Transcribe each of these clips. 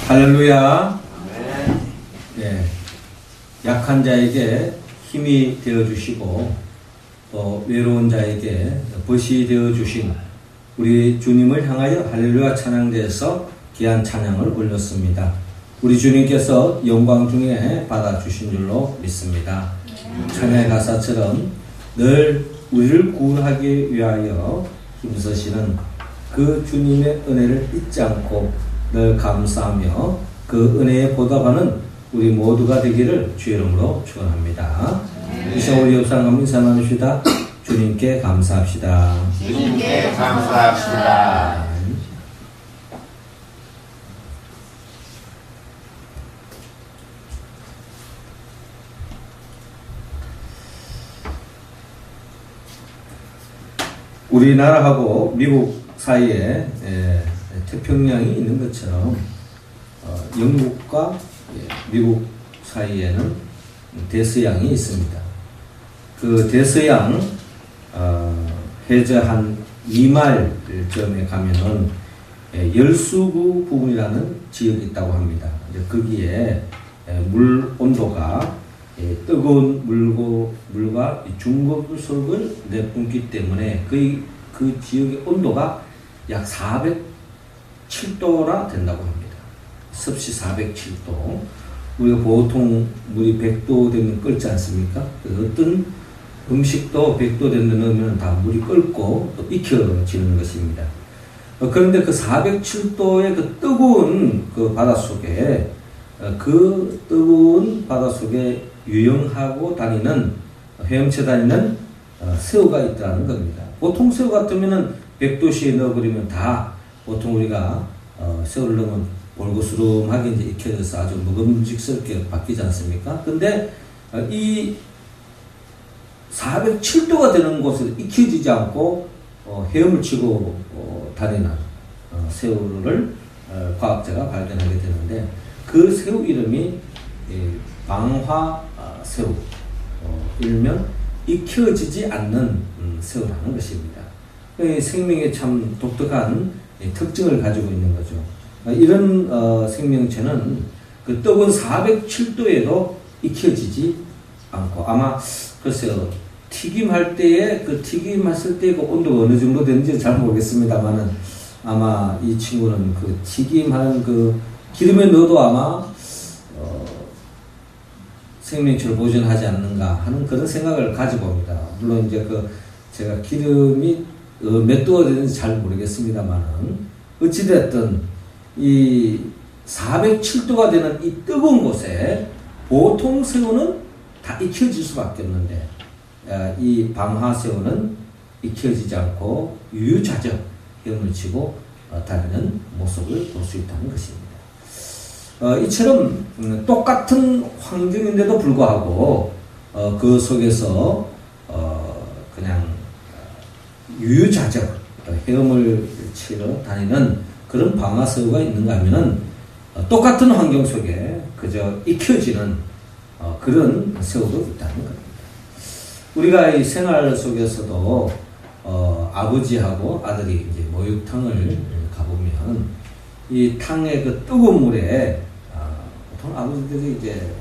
할렐루야. 네, 약한 자에게 힘이 되어주시고 또 외로운 자에게 벗이 되어주신 우리 주님을 향하여 할렐루야 찬양대에서 귀한 찬양을 올렸습니다. 우리 주님께서 영광 중에 받아주신 줄로 믿습니다. 찬양의 가사처럼 늘 우리를 구하기 위하여 힘쓰시는 그 주님의 은혜를 잊지 않고 늘 감사하며 그 은혜에 보답하는 우리 모두가 되기를 주의 이름으로 축원합니다. 이 시간 우리 옆 사람 인사 나누시다. 주님께 감사합시다. 주님께 감사합시다. 우리나라하고 미국 사이에 태평양이 있는 것처럼 영국과 미국 사이에는 대서양이 있습니다. 그 대서양 해저 한 2마일쯤에 가면은 열수구 부분이라는 지역이 있다고 합니다. 거기에 물 온도가 뜨거운 물과 중금속을 내뿜기 때문에 그 지역의 온도가 약 407도나 된다고 합니다. 섭씨 407도. 우리가 보통 물이 100도 되면 끓지 않습니까? 어떤 음식도 100도 되는 데 넣으면 다 물이 끓고 또 익혀지는 것입니다. 그런데 그 407도의 그 뜨거운 그 바닷속에 유영하고 다니는, 헤엄쳐 다니는 새우가 있다는 겁니다. 보통 새우 같으면은 100도씨에 넣어버리면 다 보통 우리가 새우를 넣으면 볼고스름하게 이제 익혀져서 아주 먹음직스럽게 바뀌지 않습니까? 근데 이 407도가 되는 곳에 익혀지지 않고 헤엄을 치고 다니는 새우를 과학자가 발견하게 되는데 그 새우 이름이 방화새우, 일명 익혀지지 않는 새우라는 것입니다. 생명에 참 독특한 특징을 가지고 있는 거죠. 이런 생명체는 그 뜨거운 407도에도 익혀지지 않고, 아마 글쎄요, 튀김할 때에 그 튀김했을 때 그 온도가 어느 정도 되는지 잘 모르겠습니다만은 아마 이 친구는 그 튀김하는 그 기름에 넣어도 아마 생명체를 보존하지 않는가 하는 그런 생각을 가져봅니다. 물론 이제 제가 기름이 몇 도가 되는지 잘 모르겠습니다만은 어찌됐든 이 407도가 되는 이 뜨거운 곳에 보통 새우는 다 익혀질 수밖에 없는데 이 방화새우는 익혀지지 않고 유유자적 헤엄을 치고 다니는 모습을 볼 수 있다는 것입니다. 이처럼 똑같은 환경인데도 불구하고 그 속에서 그냥 유유자적 헤엄을 치러 다니는 그런 방화새우가 있는가 하면은 똑같은 환경 속에 그저 익혀지는 그런 새우도 있다는 겁니다. 우리가 이 생활 속에서도 아버지하고 아들이 이제 목욕탕을 가보면 이 탕의 그 뜨거운 물에 보통 아버지들이 이제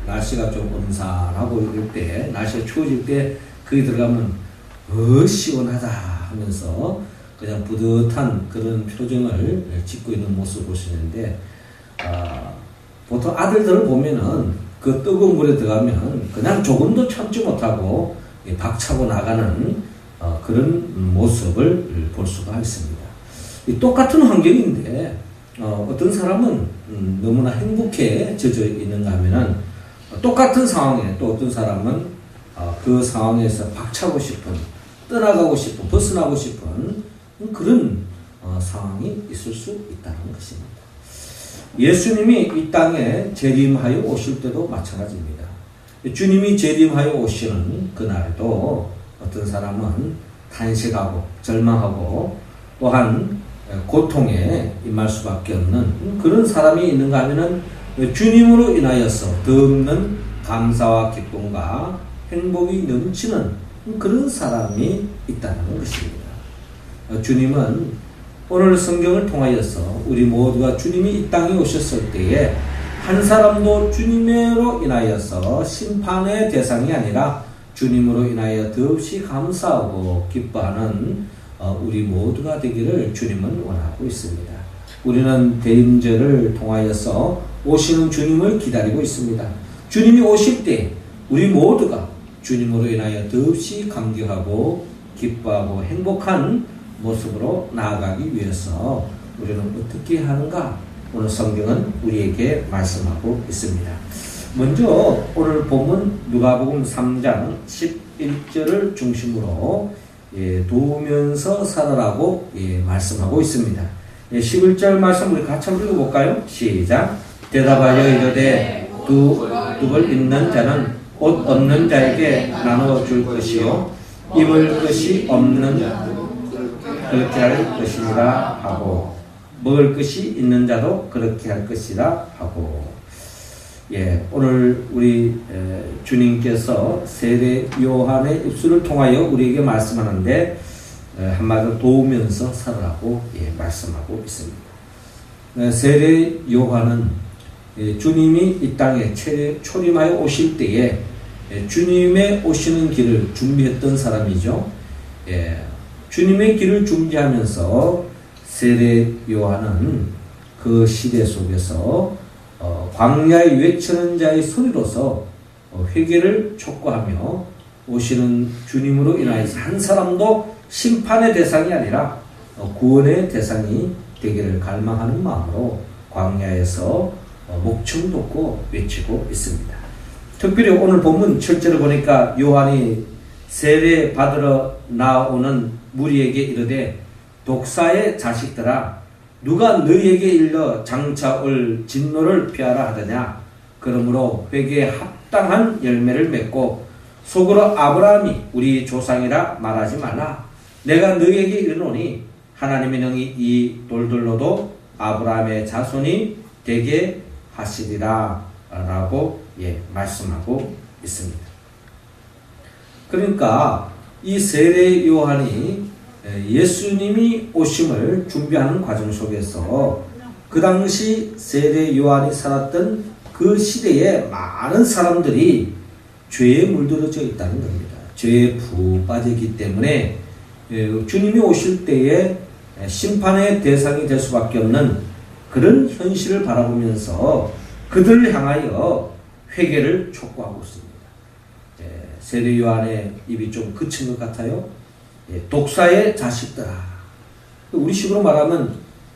날씨가 좀 온산하고 이럴 때, 날씨가 추워질 때 거기 들어가면 시원하다 하면서 그냥 뿌듯한 그런 표정을 짓고 있는 모습을 보시는데, 보통 아들들을 보면은 그 뜨거운 물에 들어가면 그냥 조금도 참지 못하고 박차고 나가는 그런 모습을 볼 수가 있습니다. 똑같은 환경인데 어떤 사람은 너무나 행복해 젖어 있는가 하면은 똑같은 상황에 또 어떤 사람은 그 상황에서 박차고 싶은, 떠나가고 싶은, 벗어나고 싶은 그런 상황이 있을 수 있다는 것입니다. 예수님이 이 땅에 재림하여 오실 때도 마찬가지입니다. 주님이 재림하여 오시는 그날에도 어떤 사람은 탄식하고 절망하고 또한 고통에 임할 수밖에 없는 그런 사람이 있는가 하면은 주님으로 인하여서 더없는 감사와 기쁨과 행복이 넘치는 그런 사람이 있다는 것입니다. 주님은 오늘 성경을 통하여서 우리 모두가 주님이 이 땅에 오셨을 때에 한 사람도 주님으로 인하여서 심판의 대상이 아니라 주님으로 인하여 더없이 감사하고 기뻐하는 우리 모두가 되기를 주님은 원하고 있습니다. 우리는 대림절을 통하여서 오시는 주님을 기다리고 있습니다. 주님이 오실 때 우리 모두가 주님으로 인하여 더없이 감격하고 기뻐하고 행복한 모습으로 나아가기 위해서 우리는 어떻게 하는가? 오늘 성경은 우리에게 말씀하고 있습니다. 먼저 오늘 본문 누가복음 3장 11절을 중심으로 도우면서 살아라고 말씀하고 있습니다. 11절 말씀 우리 같이 한번 읽어볼까요? 시작. 대답하여 이르되 두 둑을 있는 자는 옷 없는 자에게 나누어 줄 것이요 입을 것이 없는 그렇게 할 것이라 하고 먹을 것이 있는 자도 그렇게 할 것이라 하고. 오늘 우리 주님께서 세례 요한의 입술을 통하여 우리에게 말씀하는데 한마디로 도우면서 살아라고 말씀하고 있습니다. 세례 요한은 주님이 이 땅에 초림하여 오실 때에 주님의 오시는 길을 준비했던 사람이죠. 주님의 길을 준비하면서 세례 요한은 그 시대 속에서 광야에 외치는 자의 소리로서 회개를 촉구하며 오시는 주님으로 인하여서 한 사람도 심판의 대상이 아니라 구원의 대상이 되기를 갈망하는 마음으로 광야에서 목청 돋고 외치고 있습니다. 특별히 오늘 본문 7절을 보니까 요한이 세례 받으러 나오는 무리에게 이르되 독사의 자식들아 누가 너희에게 일러 장차 올 진노를 피하라 하더냐. 그러므로 회개에 합당한 열매를 맺고 속으로 아브라함이 우리 조상이라 말하지 말라. 내가 너희에게 이르노니 하나님의 능히 이 돌들로도 아브라함의 자손이 되게 하시리라 라고 말씀하고 있습니다. 그러니까 이 세례 요한이 예수님이 오심을 준비하는 과정 속에서 그 당시 세례 요한이 살았던 그 시대에 많은 사람들이 죄에 물들어져 있다는 겁니다. 죄에 푹 빠지기 때문에 주님이 오실 때에 심판의 대상이 될 수밖에 없는 그런 현실을 바라보면서 그들을 향하여 회개를 촉구하고 있습니다. 세례 요한의 입이 좀 그친 것 같아요. 독사의 자식들아. 우리 식으로 말하면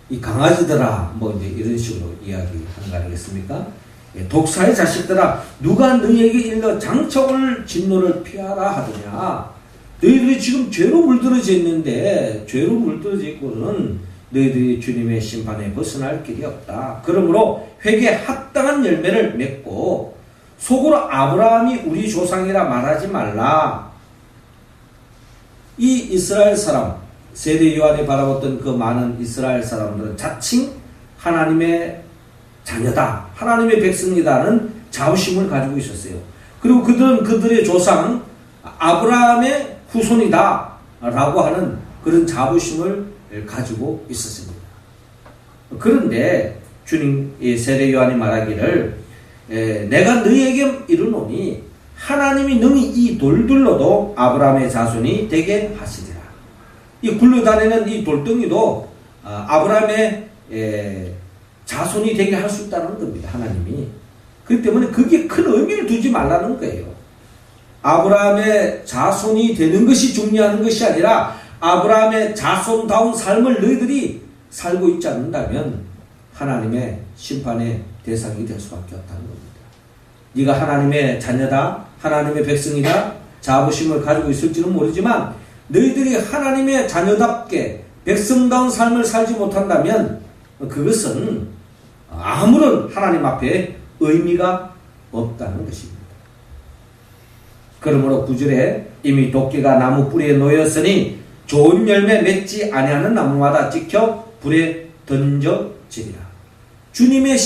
이 강아지들아 뭐 이제 이런 식으로 이야기하는 거 아니겠습니까? 독사의 자식들아 누가 너희에게 일러 장차 올 진노를 피하라 하더냐. 너희들이 지금 죄로 물들어져 있는데 죄로 물들어져 있고는 너희들이 주님의 심판에 벗어날 길이 없다. 그러므로 회개에 합당한 열매를 맺고 속으로 아브라함이 우리 조상이라 말하지 말라. 이 이스라엘 사람, 세례 요한이 바라봤던 그 많은 이스라엘 사람들은 자칭 하나님의 자녀다, 하나님의 백성이다는 자부심을 가지고 있었어요. 그리고 그들은 그들의 조상 아브라함의 후손이다 라고 하는 그런 자부심을 가지고 있었습니다. 그런데 주님 세례 요한이 말하기를 내가 너희에게 이르노니 하나님이 능히 이 돌들로도 아브라함의 자손이 되게 하시리라. 이 굴러다니는 이 돌덩이도 아브라함의 자손이 되게 할 수 있다는 겁니다. 하나님이. 그렇기 때문에 그게 큰 의미를 두지 말라는 거예요. 아브라함의 자손이 되는 것이 중요한 것이 아니라 아브라함의 자손다운 삶을 너희들이 살고 있지 않는다면 하나님의 심판의 대상이 될 수밖에 없다는 겁니다. 네가 하나님의 자녀다, 하나님의 백성이다 자부심을 가지고 있을지는 모르지만 너희들이 하나님의 자녀답게 백성다운 삶을 살지 못한다면 그것은 아무런 하나님 앞에 의미가 없다는 것입니다. 그러므로 9절에 이미 도끼가 나무 뿌리에 놓였으니 좋은 열매 맺지 아니하는 나무마다 찍혀 불에 던져지리라. 주님의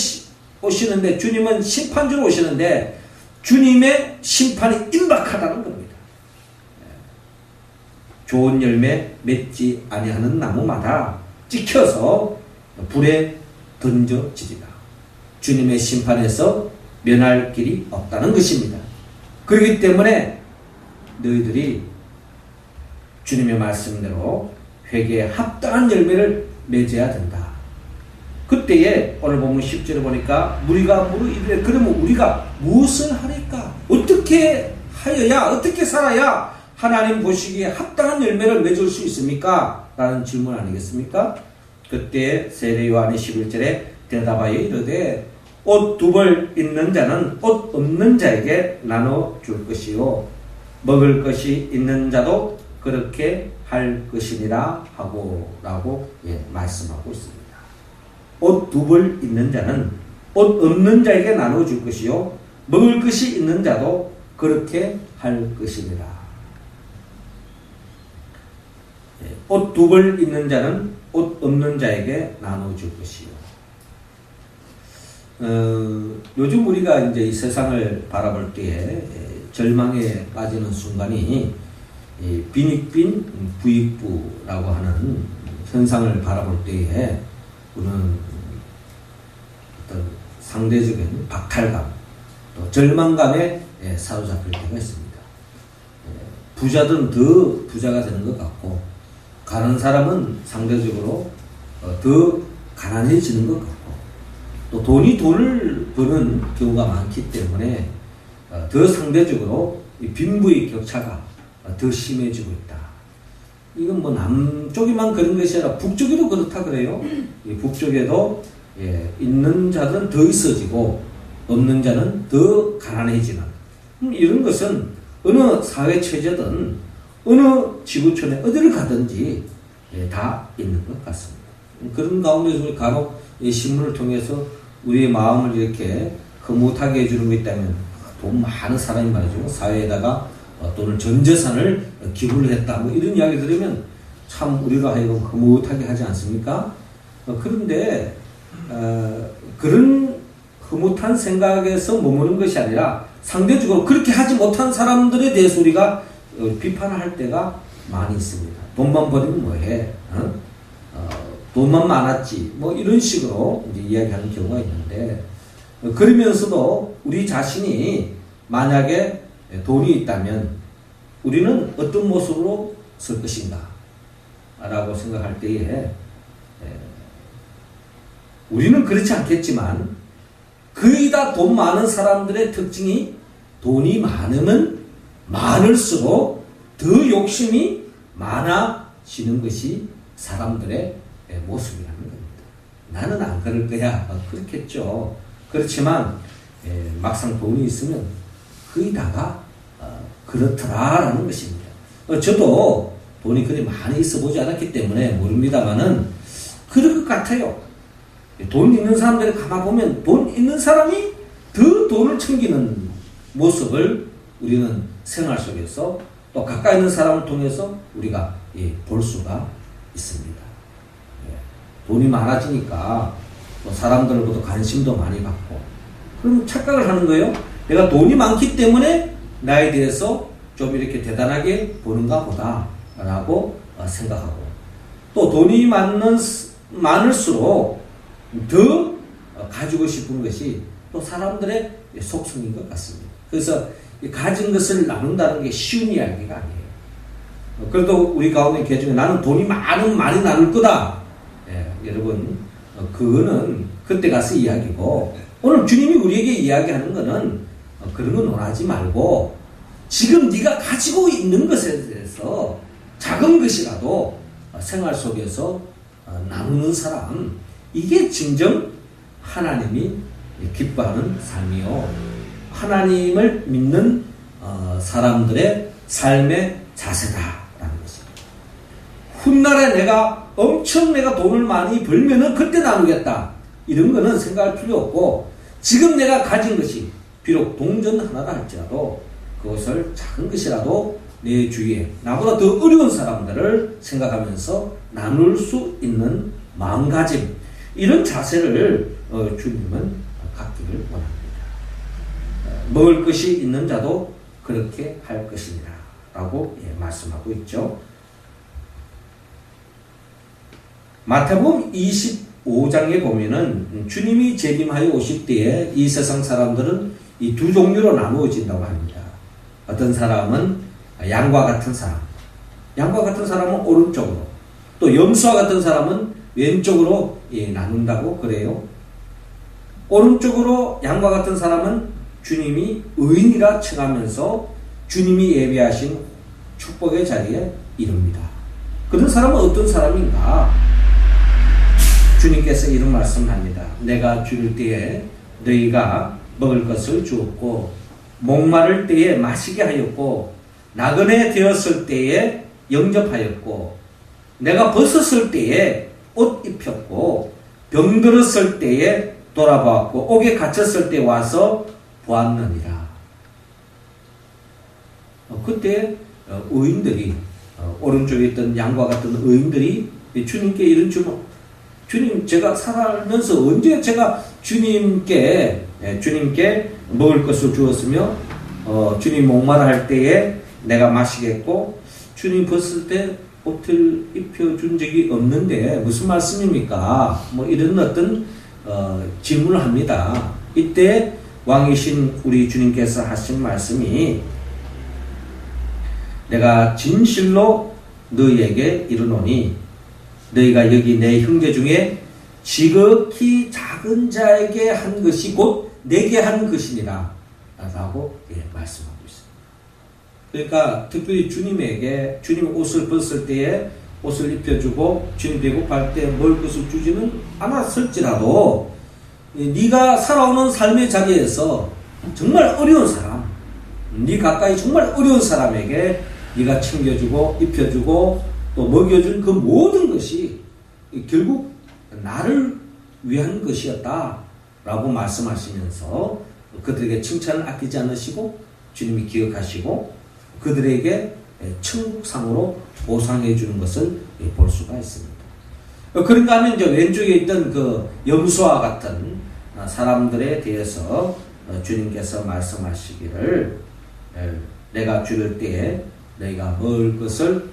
오시는데 주님은 심판주로 오시는데 주님의 심판이 임박하다는 겁니다. 좋은 열매 맺지 아니하는 나무마다 찍혀서 불에 던져지리라. 주님의 심판에서 면할 길이 없다는 것입니다. 그렇기 때문에 너희들이 주님의 말씀대로 회개에 합당한 열매를 맺어야 된다. 그때에 오늘 보면 10절에 보니까 무리가 이르되 그러면 우리가 무엇을 하리까? 어떻게 하여야, 어떻게 살아야 하나님 보시기에 합당한 열매를 맺을 수 있습니까? 라는 질문 아니겠습니까? 그때 세례 요한이 11절에 대답하여 이르되 옷 두 벌 있는 자는 옷 없는 자에게 나눠 줄 것이요 먹을 것이 있는 자도 그렇게 할 것이니라 하고 라고 말씀하고 있습니다. 옷 두 벌 있는 자는 옷 없는 자에게 나눠 줄 것이요 먹을 것이 있는 자도 그렇게 할 것이니라. 옷 두 벌 있는 자는 옷 없는 자에게 나눠 줄 것이요. 요즘 우리가 이제 이 세상을 바라볼 때에 절망에 빠지는 순간이 빈익빈 부익부라고 하는 현상을 바라볼 때에 우리는 어떤 상대적인 박탈감 또 절망감에 사로잡힐 때가 있습니다. 부자들은 더 부자가 되는 것 같고 가난한 사람은 상대적으로 더 가난해지는 것 같고 또 돈을 버는 경우가 많기 때문에 더 상대적으로 빈부의 격차가 더 심해지고 있다. 이건 뭐 남쪽에만 그런 것이 아니라 북쪽에도 그렇다 그래요. 북쪽에도 있는 자들은 더 있어지고 없는 자는 더 가난해지는 이런 것은 어느 사회 체제든 어느 지구촌에 어디를 가든지 다 있는 것 같습니다. 그런 가운데서 우리 간혹 신문을 통해서 우리의 마음을 이렇게 흐뭇하게 해주는 거 있다면 돈 많은 사람이 말이죠. 사회에다가 돈을 전 재산을 기부를 했다. 뭐 이런 이야기 들으면 참 우리로 하여금 흐뭇하게 하지 않습니까? 그런데 그런 흐뭇한 생각에서 머무는 것이 아니라 상대적으로 그렇게 하지 못한 사람들에 대해서 우리가 비판을 할 때가 많이 있습니다. 돈만 버리면 뭐해? 돈만 많았지. 뭐 이런 식으로 이제 이야기하는 경우가 있는데 그러면서도 우리 자신이 만약에 돈이 있다면 우리는 어떤 모습으로 설 것인가? 라고 생각할 때에 우리는 그렇지 않겠지만 거의 다 돈 많은 사람들의 특징이 돈이 많으면 많을수록 더 욕심이 많아지는 것이 사람들의 모습이라는 겁니다. 나는 안 그럴 거야. 그렇겠죠. 그렇지만 막상 돈이 있으면 거의 다가 그렇더라라는 것입니다. 저도 돈이 그리 많이 있어 보지 않았기 때문에 모릅니다만은 그럴 것 같아요. 돈 있는 사람들을 가만보면 돈 있는 사람이 더 돈을 챙기는 모습을 우리는 생활 속에서 또 가까이 있는 사람을 통해서 우리가 볼 수가 있습니다. 돈이 많아지니까 또 사람들로부터 관심도 많이 받고 그럼 착각을 하는 거예요. 내가 돈이 많기 때문에 나에 대해서 좀 이렇게 대단하게 보는가 보다 라고 생각하고 또 돈이 많을수록 더 가지고 싶은 것이 또 사람들의 속성인 것 같습니다. 그래서 가진 것을 나눈다는 게 쉬운 이야기가 아니에요. 그래도 우리 가운데 계중에 나는 돈이 많이 나눌 거다. 여러분 그거는 그때 가서 이야기고 오늘 주님이 우리에게 이야기하는 거는 그런 거 논하지 말고 지금 네가 가지고 있는 것에 대해서 작은 것이라도 생활 속에서 나누는 사람 이게 진정 하나님이 기뻐하는 삶이요 하나님을 믿는 사람들의 삶의 자세다라는 것입니다. 훗날에 내가 돈을 많이 벌면은 그때 나누겠다 이런 거는 생각할 필요 없고 지금 내가 가진 것이 비록 동전 하나다 할지라도 그것을 작은 것이라도 내 주위에 나보다 더 어려운 사람들을 생각하면서 나눌 수 있는 마음가짐 이런 자세를 주님은 갖기를 원합니다. 먹을 것이 있는 자도 그렇게 할 것이니라 라고 말씀하고 있죠. 마태복음 25장에 보면은 주님이 재림하여 오실 때에 이 세상 사람들은 이 두 종류로 나누어진다고 합니다. 어떤 사람은 양과 같은 사람, 양과 같은 사람은 오른쪽으로, 또 염소와 같은 사람은 왼쪽으로 나눈다고 그래요. 오른쪽으로 양과 같은 사람은 주님이 의인이라 칭하면서 주님이 예비하신 축복의 자리에 이릅니다. 그런 사람은 어떤 사람인가? 주님께서 이런 말씀합니다. 내가 죽을 때에 너희가 먹을 것을 주었고 목마를 때에 마시게 하였고 나그네 되었을 때에 영접하였고 내가 벗었을 때에 옷 입혔고 병들었을 때에 돌아보았고 옥에 갇혔을 때 와서 보았느니라. 그때 의인들이 오른쪽에 있던 양과 같은 의인들이 주님께 이런 주님 제가 살아가면서 언제 제가 주님께 먹을 것을 주었으며 주님 목마르 할 때에 내가 마시겠고 주님 벗을 때 옷을 입혀준 적이 없는데 무슨 말씀입니까? 뭐 이런 어떤 질문을 합니다. 이때 왕이신 우리 주님께서 하신 말씀이 내가 진실로 너희에게 이르노니 너희가 여기 내 형제 중에 지극히 작은 자에게 한 것이 곧 내게 한 것이니라 라고 말씀하고 있습니다. 그러니까 특별히 주님에게 주님 옷을 벗을 때에 옷을 입혀주고 주님 배고플 때 먹을 것을 주지는 않았을지라도 네가 살아오는 삶의 자리에서 정말 어려운 사람, 네 가까이 정말 어려운 사람에게 네가 챙겨주고 입혀주고 또 먹여준 그 모든 것이 결국 나를 위한 것이었다라고 말씀하시면서 그들에게 칭찬을 아끼지 않으시고 주님이 기억하시고 그들에게 천국상으로 보상해 주는 것을 볼 수가 있습니다. 그런가 하면 이제 왼쪽에 있던 그 염소와 같은 사람들에 대해서 주님께서 말씀하시기를 내가 죽을 때에 너희가 먹을 것을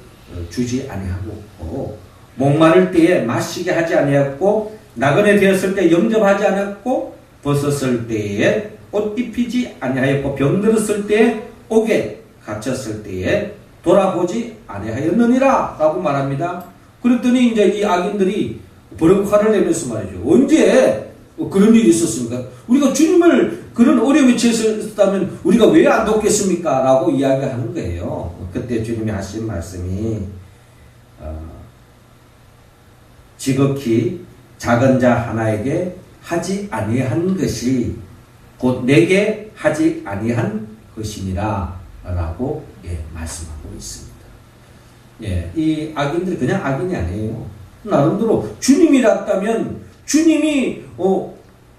주지 아니하고 목마를 때에 마시게 하지 아니하였고 나그네 되었을 때 영접하지 않았고 벗었을 때에 옷 입히지 아니하였고 병들었을 때에 옥에 갇혔을 때에 돌아보지 아니하였느니라 라고 말합니다. 그랬더니 이제 이 악인들이 버럭 화를 내면서 말이죠. 언제 그런 일이 있었습니까? 우리가 주님을 그런 어려움에 처했다면 우리가 왜 안 돕겠습니까? 라고 이야기하는 거예요. 그때 주님이 하신 말씀이 지극히 작은 자 하나에게 하지 아니한 것이 곧 내게 하지 아니한 것이니라 라고 말씀하고 있습니다. 이 악인들이 그냥 악인이 아니에요. 나름대로 주님이랐다면 주님이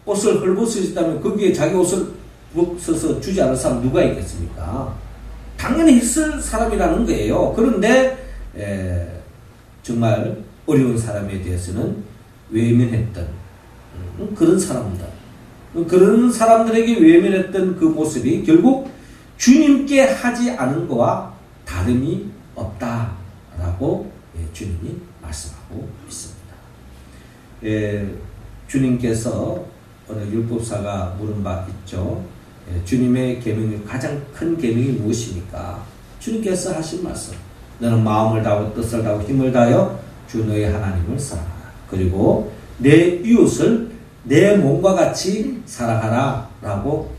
옷을 헐벗으셨다면 거기에 자기 옷을 벗어서 주지 않을 사람 누가 있겠습니까? 당연히 있을 사람이라는 거예요. 그런데 정말 어려운 사람에 대해서는 외면했던 그런 사람들, 그런 사람들에게 외면했던 그 모습이 결국 주님께 하지 않은 것과 다름이 없다라고 주님이 말씀하고 있습니다. 주님께서 어느 율법사가 물은 바 있죠. 주님의 계명이 가장 큰 계명이 무엇입니까? 주님께서 하신 말씀. 너는 마음을 다하고 뜻을 다하고 힘을 다하여 주 너의 하나님을 사랑하라. 그리고 내 이웃을 내 몸과 같이 사랑하라 라고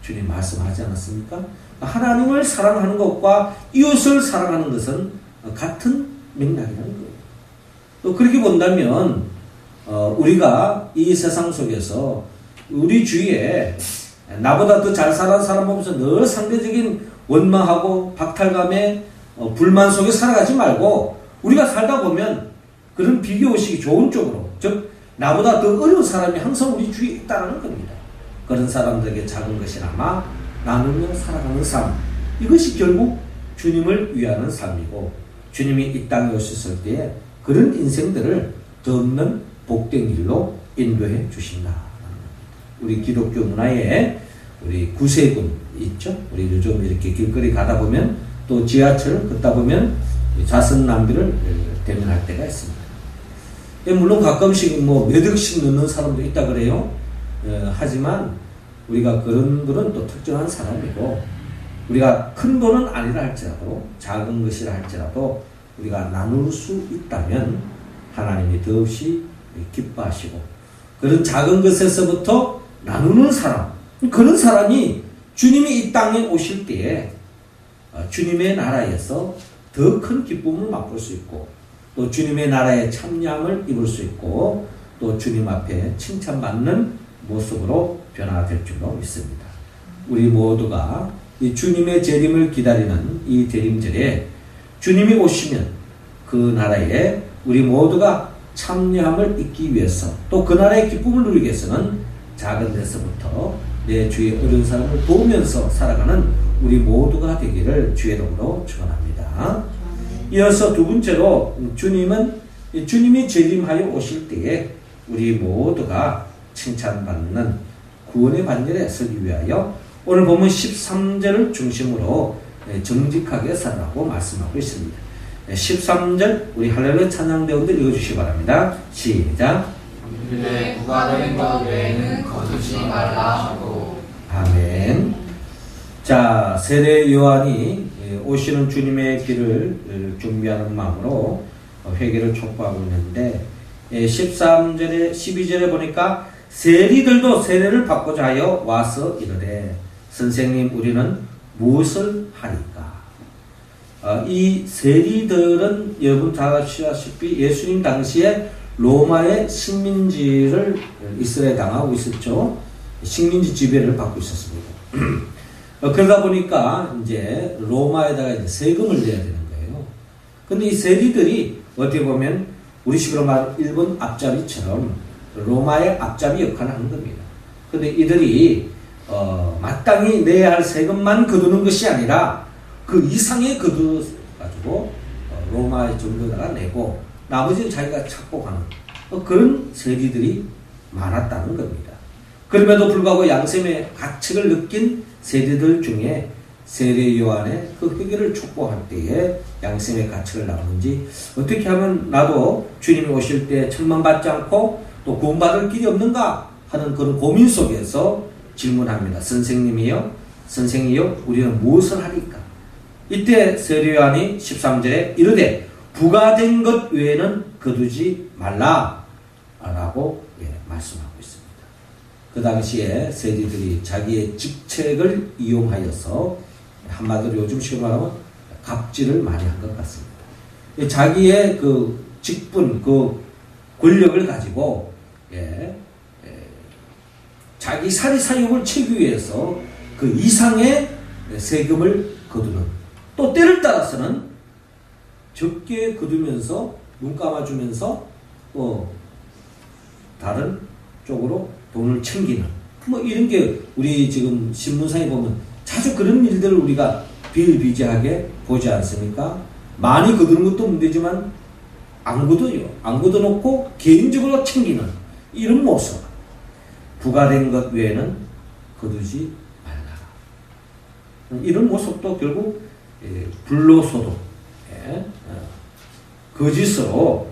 주님 말씀하지 않았습니까? 하나님을 사랑하는 것과 이웃을 사랑하는 것은 같은 맥락이라는 거예요. 또 그렇게 본다면 우리가 이 세상 속에서 우리 주위에 나보다 더 잘 사는 사람 보면서 늘 상대적인 원망하고 박탈감에 불만 속에 살아가지 말고 우리가 살다 보면 그런 비교의식이 좋은 쪽으로, 즉 나보다 더 어려운 사람이 항상 우리 주위에 있다는 겁니다. 그런 사람들에게 작은 것이나마 나누며 살아가는 삶, 이것이 결국 주님을 위하는 삶이고 주님이 이 땅에 오셨을 때에 그런 인생들을 더 없는 복된 길로 인도해 주신다. 우리 기독교 문화에 우리 구세군 있죠? 우리 요즘 이렇게 길거리 가다 보면 또 지하철을 걷다 보면 자선 낭비를 대면할 때가 있습니다. 물론 가끔씩 뭐 몇 억씩 넣는 사람도 있다 그래요. 하지만 우리가 그런 거는 또 특정한 사람이고, 우리가 큰 돈은 아니라 할지라도, 작은 것이라 할지라도 우리가 나눌 수 있다면 하나님이 더없이 기뻐하시고, 그런 작은 것에서부터 나누는 사람, 그런 사람이 주님이 이 땅에 오실 때에 주님의 나라에서 더 큰 기쁨을 맛볼 수 있고, 또 주님의 나라에 참여함을 입을 수 있고, 또 주님 앞에 칭찬받는 모습으로 변화될 줄로 믿습니다. 우리 모두가 이 주님의 재림을 기다리는 이 대림절에 주님이 오시면 그 나라에 우리 모두가 참여함을 잊기 위해서, 또 그 나라의 기쁨을 누리기 위해서는 작은 데서부터 내 주위에 어려운 사람을 도우면서 살아가는 우리 모두가 되기를 주의 이름으로 축원합니다. 이어서 두 번째로, 주님이 재림하여 오실 때에 우리 모두가 칭찬받는 구원의 반열에 서기 위하여 오늘 보면 13절을 중심으로 정직하게 살라고 말씀하고 있습니다. 13절 우리 할렐루야 찬양대원들 읽어주시기 바랍니다. 시작. 그때 부과된 것 외에는 거두지 말라 하고. 아멘. 자, 세례 요한이 오시는 주님의 길을 준비하는 마음으로 회개를 촉구하고 있는데, 13절에 12절에 보니까 세리들도 세례를 받고자 하여 와서 이르되 선생님 우리는 무엇을 하리까? 이 세리들은 여러분 다 아시다시피 예수님 당시에 로마의 식민지를 이스라엘에 당하고 있었죠. 식민지 지배를 받고 있었습니다. 그러다 보니까 이제 로마에다가 이제 세금을 내야 되는 거예요. 근데 이 세리들이 어떻게 보면 우리식으로 말하면 일본 앞잡이처럼 로마의 앞잡이 역할을 하는 겁니다. 근데 이들이 마땅히 내야 할 세금만 거두는 것이 아니라 그 이상의 거두가지고 로마의 정부에다가 내고 나머지는 자기가 찾고 가는 그런 세리들이 많았다는 겁니다. 그럼에도 불구하고 양심의 가책을 느낀 세리들 중에 세례 요한의 그 회개를 촉구할 때에 양심의 가책을 나오는지, 어떻게 하면 나도 주님이 오실 때 천망받지 않고 또 구원받을 길이 없는가 하는 그런 고민 속에서 질문합니다. 선생님이요? 우리는 무엇을 하리까? 이때 세례 요한이 13절에 이르되 부과된 것 외에는 거두지 말라 라고 말씀하고 있습니다. 그 당시에 세리들이 자기의 직책을 이용하여서, 한마디로 요즘식으로 말하면 갑질을 많이 한 것 같습니다. 자기의 그 직분, 그 권력을 가지고 자기 사리사욕을 채우기 위해서 그 이상의 세금을 거두는, 또 때를 따라서는 적게 거두면서 눈 감아주면서 또 다른 쪽으로 돈을 챙기는, 뭐 이런 게 우리 지금 신문상에 보면 자주 그런 일들을 우리가 비일비재하게 보지 않습니까? 많이 거두는 것도 문제지만 안 거둬요. 안 거둬놓고 개인적으로 챙기는 이런 모습. 부과된 것 외에는 거두지 말라. 이런 모습도 결국 불로소득, 거짓으로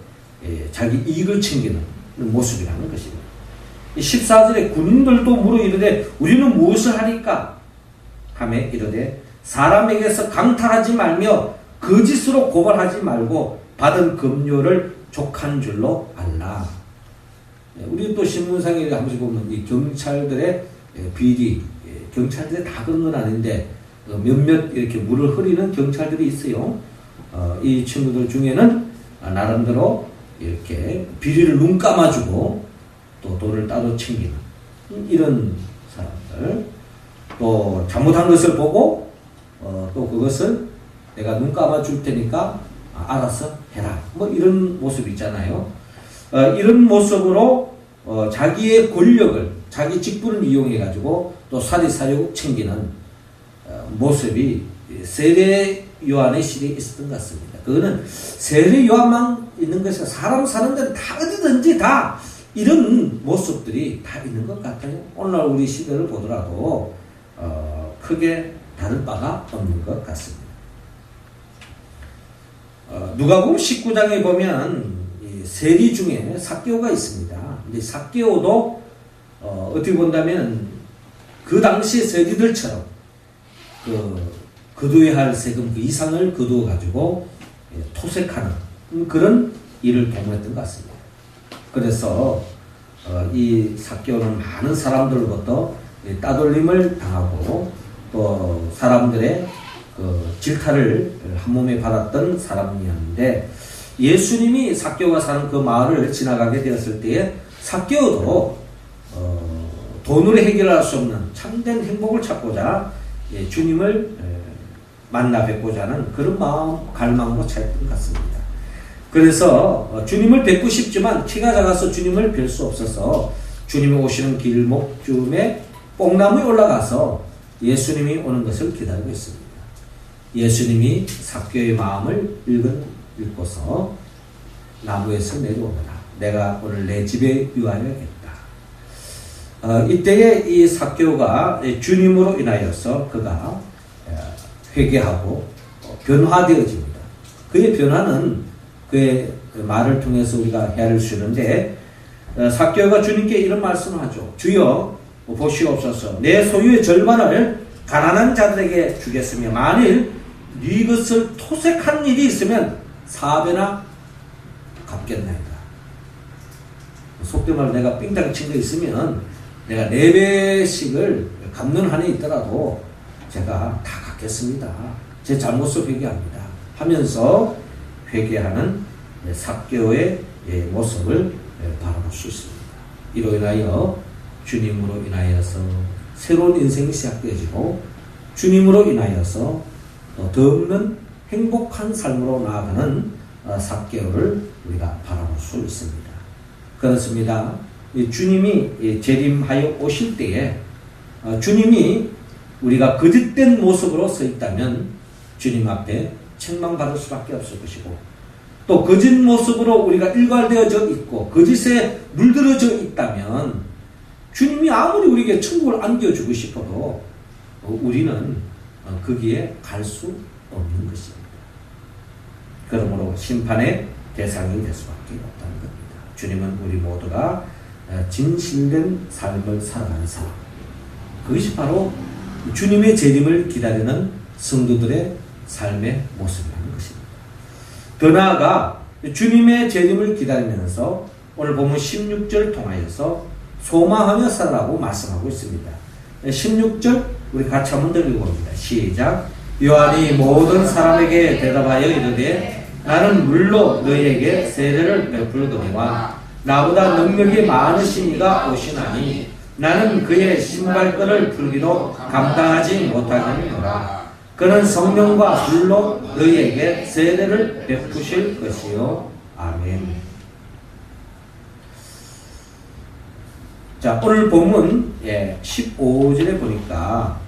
자기 이익을 챙기는 모습이라는 것입니다. 14절에 군인들도 물어 이르되 우리는 무엇을 하리까? 하매 이르되 사람에게서 강탈하지 말며 거짓으로 고발하지 말고 받은 급료를 족한 줄로 알라. 우리 또 신문상에 한 번씩 보면 이 경찰들의 비리, 경찰들이 다 그런 건 아닌데 몇몇 이렇게 물을 흐리는 경찰들이 있어요. 이 친구들 중에는 나름대로 이렇게 비리를 눈 감아주고 또 돈을 따로 챙기는 이런 사람들, 또 잘못한 것을 보고 또 그것을 내가 눈 감아줄 테니까 알아서 해라, 뭐 이런 모습 있잖아요. 이런 모습으로 자기의 권력을, 자기 직분을 이용해 가지고 또 사리사욕 챙기는 모습이 세례 요한의 시대에 있었던 것 같습니다. 그거는 세례 요한만 있는 것이 사람 사는 데는 다 어디든지 다 이런 모습들이 다 있는 것 같아요. 오늘날 우리 시대를 보더라도 크게 다른 바가 없는 것 같습니다. 누가복음 19장에 보면 세리 중에 삭개오가 있습니다. 근데 삭개오도 어떻게 본다면 그 당시 세리들처럼 거두어야 할 세금 그 이상을 거두어 가지고 토색하는 그런 일을 도모했던 것 같습니다. 그래서 이 삭개오는 많은 사람들로부터 따돌림을 당하고 또 사람들의 질타를 한 몸에 받았던 사람이었는데, 예수님이 삭개오가 사는 그 마을을 지나가게 되었을 때에 삭개오도 돈으로 해결할 수 없는 참된 행복을 찾고자 주님을 만나 뵙고자 하는 그런 갈망으로 찾았던 것 같습니다. 그래서 주님을 뵙고 싶지만 키가 작아서 주님을 뵐 수 없어서 주님이 오시는 길목쯤에 뽕나무에 올라가서 예수님이 오는 것을 기다리고 있습니다. 예수님이 삭개오의 마음을 읽고서 나무에서 내려오너라. 내가 오늘 내 집에 유하여야겠다. 이때에 이 삭개오가 주님으로 인하여서 그가 회개하고 변화되어집니다. 그의 변화는 그의 말을 통해서 우리가 헤아릴 수 있는데, 삭개오가 주님께 이런 말씀을 하죠. 주여 보시옵소서, 내 소유의 절반을 가난한 자들에게 주겠으며 만일 네 것을 토색한 일이 있으면 4배나 갚겠나이다. 속된 말로 내가 삥땅 친 거 있으면 내가 4배씩을 갚는 한이 있더라도 제가 다 갚겠습니다. 제 잘못을 회개합니다 하면서 회개하는 삭개오의 모습을 바라볼 수 있습니다. 이로 인하여 주님으로 인하여서 새로운 인생이 시작되어지고, 주님으로 인하여서 더없는 행복한 삶으로 나아가는 삭개오를 우리가 바라볼 수 있습니다. 그렇습니다. 주님이 재림하여 오실 때에 주님이 우리가 거짓된 모습으로 서 있다면 주님 앞에 책망받을 수밖에 없을 것이고, 또 거짓 모습으로 우리가 일괄되어져 있고 거짓에 물들어져 있다면 주님이 아무리 우리에게 천국을 안겨주고 싶어도 우리는 거기에 갈 수 없는 것입니다. 그러므로 심판의 대상이 될 수밖에 없다는 겁니다. 주님은 우리 모두가 진실된 삶을 살아가는 사람, 그것이 바로 주님의 재림을 기다리는 성도들의 삶의 모습이라는 것입니다. 더 나아가 주님의 재림을 기다리면서 오늘 보면 16절 통하여서 소망하며 살라고 말씀하고 있습니다. 16절 우리 같이 한번 더 읽어봅니다. 시작. 요한이 모든 사람에게 대답하여 이르되 나는 물로 너희에게 세례를 베풀거니와 나보다 능력이 많으신 이가 오시나니 나는 그의 신발끈을 풀기도 감당하지 못하겠노라. 그는 성령과 불로 너희에게 세례를 베푸실 것이요. 아멘. 자, 오늘 본문 15절에 보니까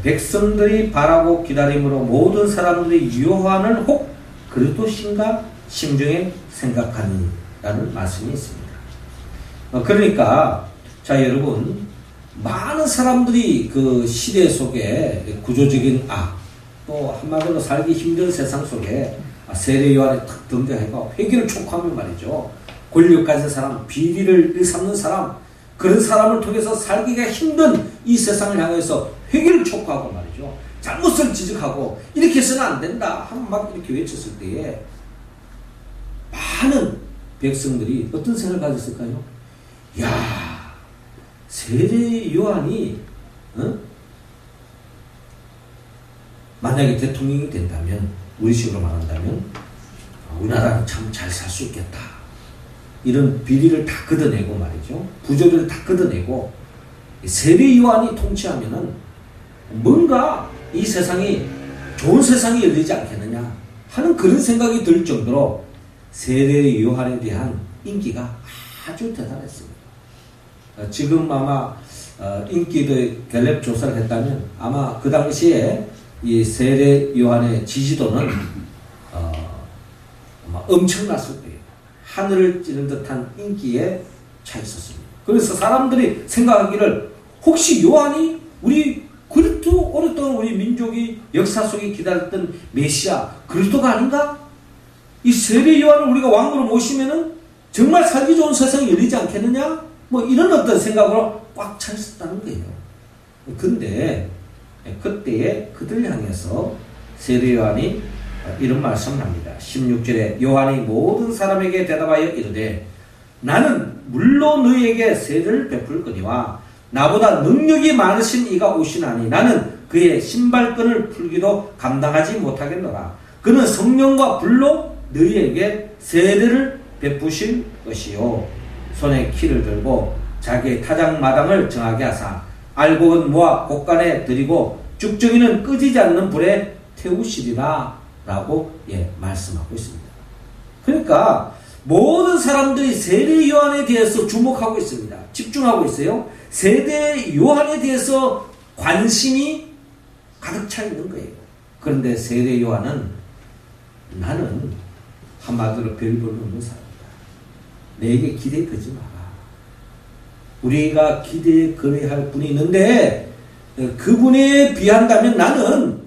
백성들이 바라고 기다림으로 모든 사람들이 요한을 혹 그리스도신가 심중에 생각하니 라는 말씀이 있습니다. 그러니까 자, 여러분, 많은 사람들이 그 시대 속에 구조적인 악, 또 한마디로 살기 힘든 세상 속에 세례 요한에 탁 등장해가 회개를 촉구하면 말이죠. 권력 가진 사람, 비리를 일삼는 사람, 그런 사람을 통해서 살기가 힘든 이 세상을 향해서 회개를 촉구하고 말이죠. 잘못을 지적하고 이렇게 해서는 안 된다 하면 막 이렇게 외쳤을 때에 많은 백성들이 어떤 생각을 가졌을까요? 야, 세례 요한이 만약에 대통령이 된다면, 우리 식으로 말한다면 우리나라는 참 잘 살 수 있겠다. 이런 비리를 다 걷어내고 말이죠. 부조리를 다 걷어내고 세례 요한이 통치하면은 뭔가 이 세상이 좋은 세상이 열리지 않겠느냐 하는 그런 생각이 들 정도로 세례 요한에 대한 인기가 아주 대단했습니다. 지금 아마 인기도 갤럽 조사를 했다면 아마 그 당시에 이 세례 요한의 지지도는 아마 엄청났을 거예요. 하늘을 찌른 듯한 인기에 차 있었습니다. 그래서 사람들이 생각하기를 혹시 요한이 우리 그리스도 오랫동안 우리 민족이 역사 속에 기다렸던 메시아 그리스도가 아닌가? 이 세례 요한을 우리가 왕으로 모시면은 정말 살기 좋은 세상이 열리지 않겠느냐? 뭐 이런 어떤 생각으로 꽉 차 있었다는 거예요. 근데 그때에 그들 향해서 세례 요한이 이런 말씀을 합니다. 16절에 요한이 모든 사람에게 대답하여 이르되 나는 물로 너희에게 세례를 베풀 거니와 나보다 능력이 많으신 이가 오시나니 나는 그의 신발끈을 풀기도 감당하지 못하겠노라. 그는 성령과 불로 너희에게 세례를 베푸실 것이요 손에 키를 들고 자기의 타작마당을 정하게 하사 알곡은 모아 곳간에 들이고 죽정이는 끄지지 않는 불에 태우시리라 라고 말씀하고 있습니다. 그러니까 모든 사람들이 세례 요한에 대해서 주목하고 있습니다. 집중하고 있어요. 세례 요한에 대해서 관심이 가득 차 있는 거예요. 그런데 세례 요한은 나는 한마디로 별 볼 없는 사람이다. 내게 기대 걸지 마라. 우리가 기대에 걸어야 할 분이 있는데 그분에 비한다면 나는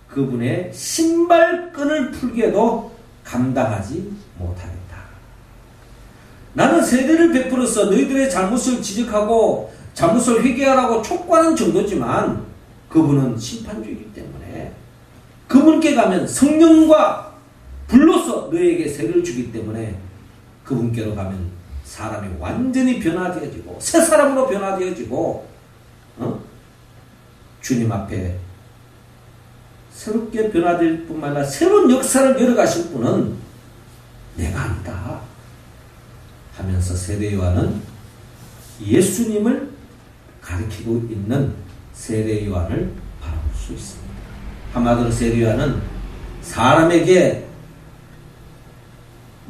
그분의 신발끈을 풀게도 감당하지 못하겠다. 나는 세례를 베풀어서 너희들의 잘못을 지적하고 잘못을 회개하라고 촉구하는 정도지만 그분은 심판주이기 때문에 그분께 가면 성령과 불로서 너에게 세례를 주기 때문에 그분께로 가면 사람이 완전히 변화되어지고 새 사람으로 변화되어지고 주님 앞에 새롭게 변화될 뿐만 아니라 새로운 역사를 열어가실 분은 내가 아니다 하면서 세례 요한은 예수님을 가리키고 있는 세례 요한을 바라볼 수 있습니다. 한마디로 세례 요한은 사람에게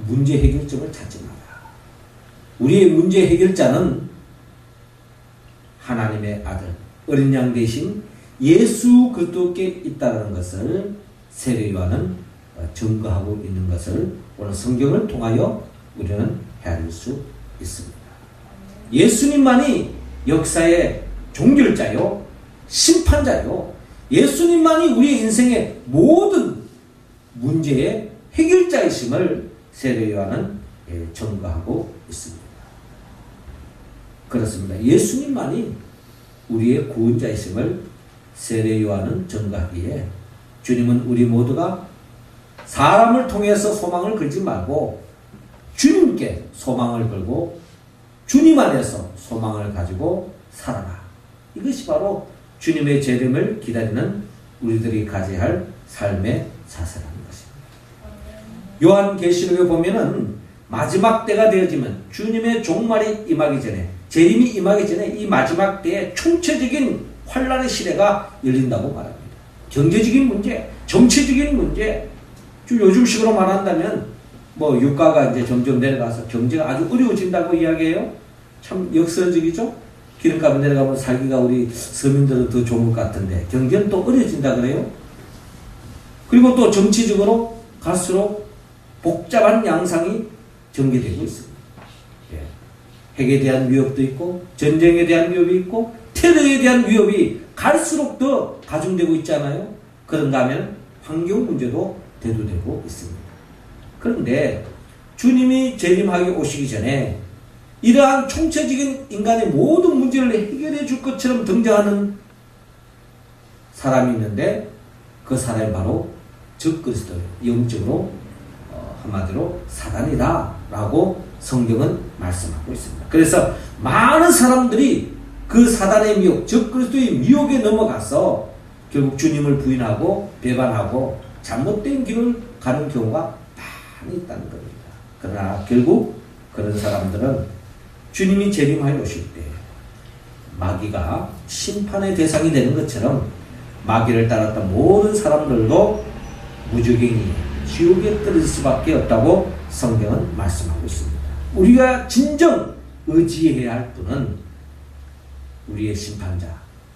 문제 해결점을 찾지 마라. 우리의 문제 해결자는 하나님의 아들 어린 양 대신 예수 그리스도께 있다는 것을 세례 요한은 증거하고 있는 것을 오늘 성경을 통하여 우리는 헤아릴 수 있습니다. 예수님만이 역사의 종결자요 심판자요 예수님만이 우리의 인생의 모든 문제의 해결자이심을 세례 요한은 증거하고 있습니다. 그렇습니다. 예수님만이 우리의 구원자이심을 세례 요한은 증거하기에 주님은 우리 모두가 사람을 통해서 소망을 걸지 말고 주님께 소망을 걸고 주님 안에서 소망을 가지고 살아라. 이것이 바로 주님의 재림을 기다리는 우리들이 가져야 할 삶의 자세라는 것입니다. 요한계시록에 보면은 마지막 때가 되어지면 주님의 종말이 임하기 전에 재림이 임하기 전에 이 마지막 때에 총체적인 환란의 시대가 열린다고 말합니다. 경제적인 문제, 정치적인 문제, 요즘식으로 말한다면 뭐 유가가 이제 점점 내려가서 경제가 아주 어려워진다고 이야기해요. 참 역설적이죠. 기름값이 내려가면 살기가 우리 서민들은 더 좋을 것 같은데 경제는 또 어려워진다 그래요. 그리고 또 정치적으로 갈수록 복잡한 양상이 전개되고 있습니다. 핵에 대한 위협도 있고 전쟁에 대한 위협이 있고 테러에 대한 위협이 갈수록 더 가중되고 있잖아요. 그런가 하면 환경 문제도 대두되고 있습니다. 그런데 주님이 재림하게 오시기 전에 이러한 총체적인 인간의 모든 문제를 해결해 줄 것처럼 등장하는 사람이 있는데 그 사람이 바로 적그리스도예요. 영적으로 한마디로 사단이다 라고 성경은 말씀하고 있습니다. 그래서 많은 사람들이 그 사단의 미혹, 적그리스도의 미혹에 넘어가서 결국 주님을 부인하고 배반하고 잘못된 길을 가는 경우가 많이 있다는 겁니다. 그러나 결국 그런 사람들은 주님이 재림하여 오실 때 마귀가 심판의 대상이 되는 것처럼 마귀를 따랐던 모든 사람들도 무저갱이 지옥에 떨어질 수밖에 없다고 성경은 말씀하고 있습니다. 우리가 진정 의지해야 할 분은 우리의 심판자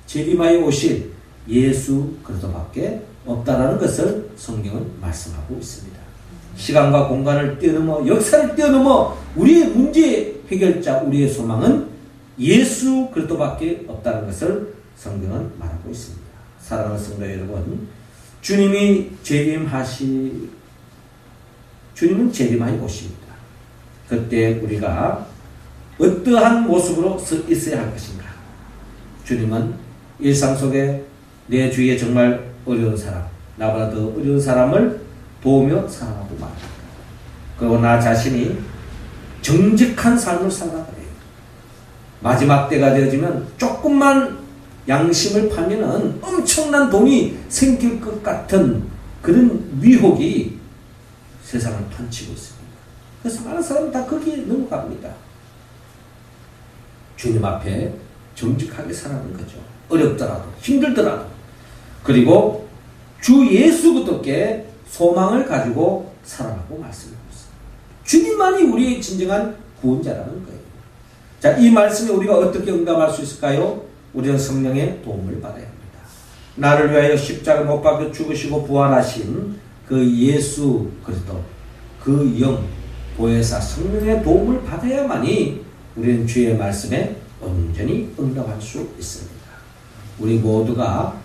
재림하여 오실 예수 그리스도밖에 없다라는 것을 성경은 말씀하고 있습니다. 시간과 공간을 뛰어넘어 역사를 뛰어넘어 우리의 문제 해결자 우리의 소망은 예수 그리스도밖에 없다는 것을 성경은 말하고 있습니다. 사랑하는 성도 여러분, 주님이 재림하실 주님은 재림하여 오십니다. 그때 우리가 어떠한 모습으로 있어야 할 것인가? 주님은 일상 속에 내 주위에 정말 어려운 사람, 나보다 더 어려운 사람을 도우며 살아가고 말합니다. 그리고 나 자신이 정직한 삶을 살아가래요. 마지막 때가 되어지면 조금만 양심을 파면은 엄청난 돈이 생길 것 같은 그런 위혹이 세상을 판치고 있습니다. 그래서 많은 사람은 다 거기에 넘어갑니다. 주님 앞에 정직하게 살아가는 거죠. 어렵더라도 힘들더라도. 그리고 주 예수께 소망을 가지고 살아가고 말씀하고 있습니다. 주님만이 우리의 진정한 구원자라는 거예요. 자, 이 말씀에 우리가 어떻게 응답할 수 있을까요? 우리는 성령의 도움을 받아야 합니다. 나를 위하여 십자가 못 박혀 죽으시고 부활하신 그 예수 그리스도, 그 영, 보혜사 성령의 도움을 받아야만이 우리는 주의 말씀에 온전히 응답할 수 있습니다. 우리 모두가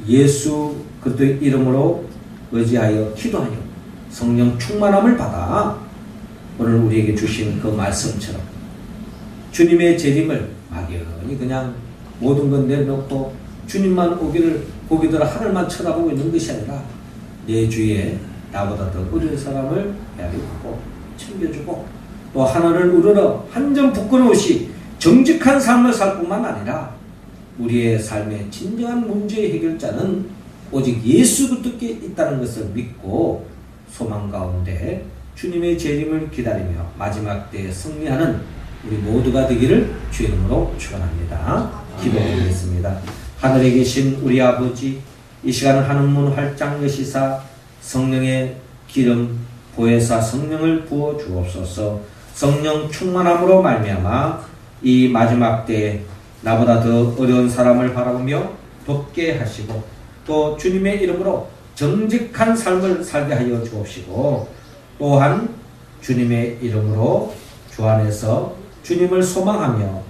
예수 그리스도의 이름으로 의지하여 기도하여 성령 충만함을 받아 오늘 우리에게 주신 그 말씀처럼 주님의 재림을 막연히 그냥 모든 건 내놓고 주님만 보기들 하늘만 쳐다보고 있는 것이 아니라 내 주위에 나보다 더 어려운 사람을 헤아리고 챙겨주고 또 하늘을 우러러 한 점 부끄러움 없이 정직한 삶을 살 뿐만 아니라 우리의 삶의 진정한 문제의 해결자는 오직 예수 그리스도께 있다는 것을 믿고 소망 가운데 주님의 재림을 기다리며 마지막 때에 승리하는 우리 모두가 되기를 주의 이름으로 축원합니다. 기도드리겠습니다. 하늘에 계신 우리 아버지, 이 시간은 하늘문 활짝 여시사 성령의 기름 보혜사 성령을 부어 주옵소서. 성령 충만함으로 말미암아 이 마지막 때에 나보다 더 어려운 사람을 바라보며 돕게 하시고 또 주님의 이름으로 정직한 삶을 살게 하여 주옵시고 또한 주님의 이름으로 주 안에서 주님을 소망하며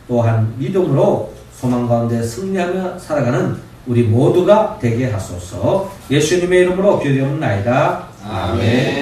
또한 믿음으로 소망 가운데 승리하며 살아가는 우리 모두가 되게 하소서. 예수님의 이름으로 기도하옵나이다. 아멘.